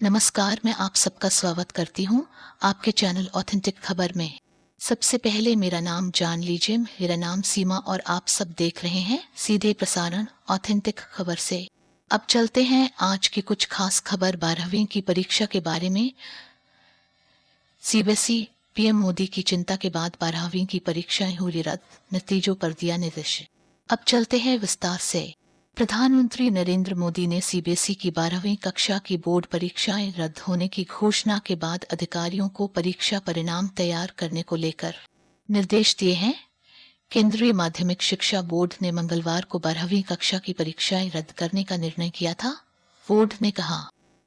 नमस्कार, मैं आप सबका स्वागत करती हूँ आपके चैनल ऑथेंटिक खबर में। सबसे पहले मेरा नाम जान लीजिए, मेरा नाम सीमा और आप सब देख रहे हैं सीधे प्रसारण ऑथेंटिक खबर से। अब चलते हैं आज की कुछ खास खबर 12वीं की परीक्षा के बारे में। सीबीएसई पीएम मोदी की चिंता के बाद 12वीं की परीक्षाएं हुई रद्द, नतीजों पर दिया निर्देश। अब चलते हैं विस्तार से। प्रधानमंत्री नरेंद्र मोदी ने सीबीएसई की 12वीं कक्षा की बोर्ड परीक्षाएं रद्द होने की घोषणा के बाद अधिकारियों को परीक्षा परिणाम तैयार करने को लेकर निर्देश दिए हैं। केंद्रीय माध्यमिक शिक्षा बोर्ड ने मंगलवार को 12वीं कक्षा की परीक्षाएं रद्द करने का निर्णय किया था। बोर्ड ने कहा,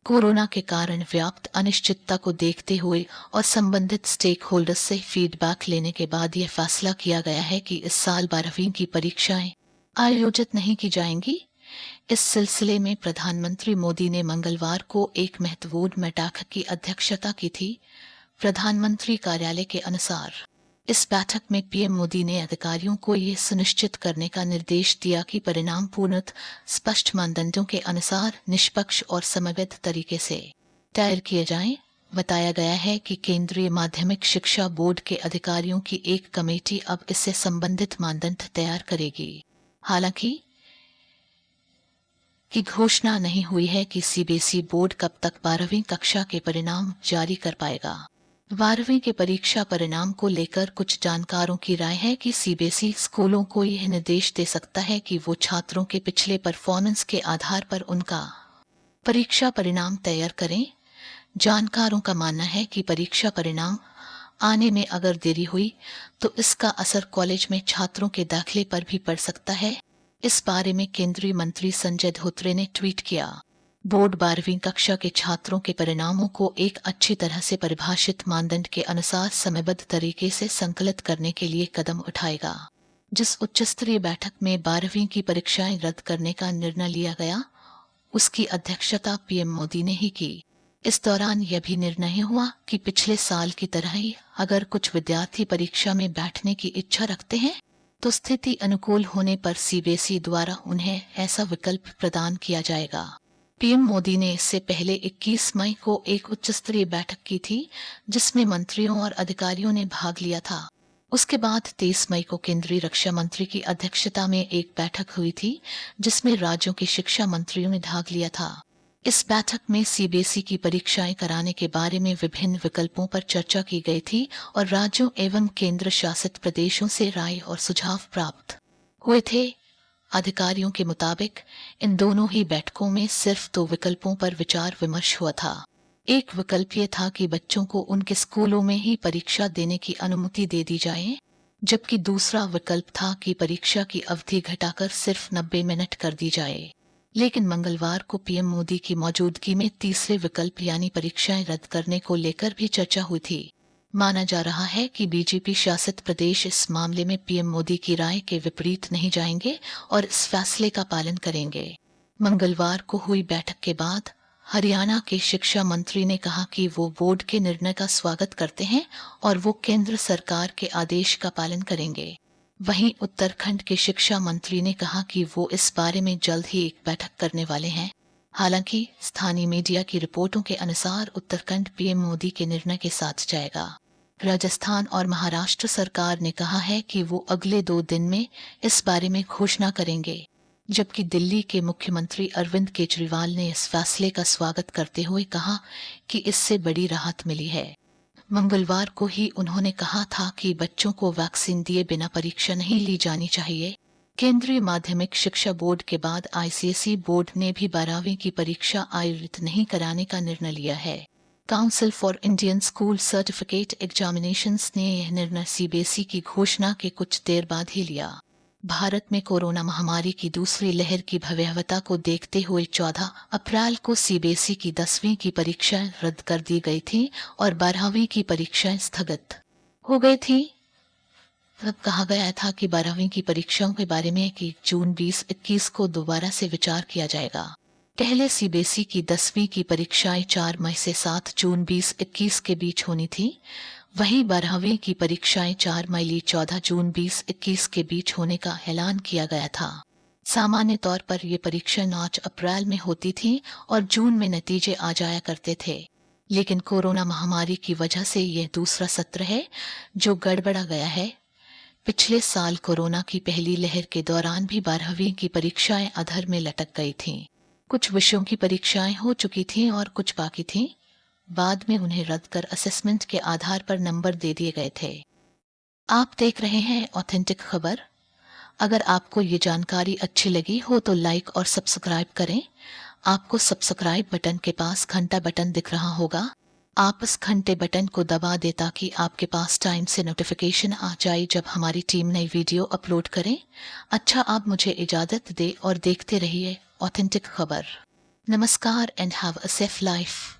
कोरोना के कारण व्याप्त अनिश्चितता को देखते हुए और संबंधित स्टेक होल्डर्स से फीडबैक लेने के बाद यह फैसला किया गया है कि इस साल 12वीं की परीक्षाएं आयोजित नहीं की जाएंगी। इस सिलसिले में प्रधानमंत्री मोदी ने मंगलवार को एक महत्वपूर्ण बैठक की अध्यक्षता की थी। प्रधानमंत्री कार्यालय के अनुसार इस बैठक में पीएम मोदी ने अधिकारियों को यह सुनिश्चित करने का निर्देश दिया कि परिणाम पूर्णतः स्पष्ट मानदंडों के अनुसार निष्पक्ष और समन्वित तरीके से तैयार किए जाएं। बताया गया है कि केंद्रीय माध्यमिक शिक्षा बोर्ड के अधिकारियों की एक कमेटी अब इससे संबंधित मानदंड तैयार करेगी। हालांकि की घोषणा नहीं हुई है कि सीबीएसई बोर्ड कब तक 12वीं कक्षा के परिणाम जारी कर पाएगा। 12वीं के परीक्षा परिणाम को लेकर कुछ जानकारों की राय है कि सीबीएसई स्कूलों को यह निर्देश दे सकता है कि वो छात्रों के पिछले परफॉर्मेंस के आधार पर उनका परीक्षा परिणाम तैयार करें। जानकारों का मानना है कि परीक्षा परिणाम आने में अगर देरी हुई तो इसका असर कॉलेज में छात्रों के दाखिले पर भी पड़ सकता है। इस बारे में केंद्रीय मंत्री संजय धोत्रे ने ट्वीट किया, बोर्ड 12वीं कक्षा के छात्रों के परिणामों को एक अच्छी तरह से परिभाषित मानदंड के अनुसार समयबद्ध तरीके से संकलित करने के लिए कदम उठाएगा। जिस उच्च स्तरीय बैठक में 12वीं की परीक्षाएं रद्द करने का निर्णय लिया गया, उसकी अध्यक्षता पीएम मोदी ने ही की। इस दौरान यह भी निर्णय हुआ कि पिछले साल की तरह ही अगर कुछ विद्यार्थी परीक्षा में बैठने की इच्छा रखते हैं तो स्थिति अनुकूल होने पर सीबीएसई द्वारा उन्हें ऐसा विकल्प प्रदान किया जाएगा। पीएम मोदी ने इससे पहले 21 मई को एक उच्च स्तरीय बैठक की थी जिसमें मंत्रियों और अधिकारियों ने भाग लिया था। उसके बाद 23 मई को केंद्रीय रक्षा मंत्री की अध्यक्षता में एक बैठक हुई थी जिसमें राज्यों के शिक्षा मंत्रियों ने भाग लिया था। इस बैठक में सीबीएसई की परीक्षाएं कराने के बारे में विभिन्न विकल्पों पर चर्चा की गई थी और राज्यों एवं केंद्र शासित प्रदेशों से राय और सुझाव प्राप्त हुए थे। अधिकारियों के मुताबिक इन दोनों ही बैठकों में सिर्फ 2 विकल्पों पर विचार विमर्श हुआ था। एक विकल्प ये था कि बच्चों को उनके स्कूलों में ही परीक्षा देने की अनुमति दे दी जाए, जबकि दूसरा विकल्प था कि परीक्षा की अवधि घटाकर सिर्फ 90 मिनट कर दी जाए। लेकिन मंगलवार को पीएम मोदी की मौजूदगी में तीसरे विकल्प यानी परीक्षाएं रद्द करने को लेकर भी चर्चा हुई थी। माना जा रहा है कि बीजेपी शासित प्रदेश इस मामले में पीएम मोदी की राय के विपरीत नहीं जाएंगे और इस फैसले का पालन करेंगे। मंगलवार को हुई बैठक के बाद हरियाणा के शिक्षा मंत्री ने कहा कि वो बोर्ड के निर्णय का स्वागत करते हैं और वो केंद्र सरकार के आदेश का पालन करेंगे। वहीं उत्तराखंड के शिक्षा मंत्री ने कहा कि वो इस बारे में जल्द ही एक बैठक करने वाले हैं। हालांकि स्थानीय मीडिया की रिपोर्टों के अनुसार उत्तराखंड पीएम मोदी के निर्णय के साथ जाएगा। राजस्थान और महाराष्ट्र सरकार ने कहा है कि वो अगले 2 दिन में इस बारे में घोषणा करेंगे, जबकि दिल्ली के मुख्यमंत्री अरविंद केजरीवाल ने इस फैसले का स्वागत करते हुए कहा कि इससे बड़ी राहत मिली है। मंगलवार को ही उन्होंने कहा था कि बच्चों को वैक्सीन दिए बिना परीक्षा नहीं ली जानी चाहिए। केंद्रीय माध्यमिक शिक्षा बोर्ड के बाद आईसीएसई बोर्ड ने भी 12वीं की परीक्षा आयोजित नहीं कराने का निर्णय लिया है। Council for Indian school certificate examinations ने यह निर्णय सीबीएसई की घोषणा के कुछ देर बाद ही लिया। भारत में कोरोना महामारी की दूसरी लहर की भयावहता को देखते हुए 14 अप्रैल को सीबीएसई की 10वीं की परीक्षाएं रद्द कर दी गई थी और 12वीं की परीक्षाएं स्थगित हो गई थी। तब कहा गया था कि 12वीं की परीक्षाओं के बारे में कि जून 2021 को दोबारा से विचार किया जाएगा। पहले सीबीएसई की 10वीं की परीक्षाएं 4 मई से 7 जून 2021 के बीच होनी थी। वहीं 12वीं की परीक्षाएं 4 मई 14 जून 2021 के बीच होने का ऐलान किया गया था। सामान्य तौर पर ये परीक्षा मार्च अप्रैल में होती थी और जून में नतीजे आ जाया करते थे। लेकिन कोरोना महामारी की वजह से यह दूसरा सत्र है जो गड़बड़ा गया है। पिछले साल कोरोना की पहली लहर के दौरान भी 12वीं की परीक्षाएं अधर में लटक गई थीं। कुछ विषयों की परीक्षाएं हो चुकी थीं और कुछ बाकी थीं। बाद में उन्हें रद्द कर असेसमेंट के आधार पर नंबर दे दिए गए थे। आप देख रहे हैं ऑथेंटिक खबर। अगर आपको ये जानकारी अच्छी लगी हो तो लाइक और सब्सक्राइब करें। आपको सब्सक्राइब बटन के पास घंटा बटन दिख रहा होगा। आप इस घंटे बटन को दबा दें ताकि आपके पास टाइम से नोटिफिकेशन आ जाए जब हमारी टीम नई वीडियो अपलोड करें। अच्छा, आप मुझे इजाज़त दें और देखते रहिए ऑथेंटिक खबर। नमस्कार and have a safe life.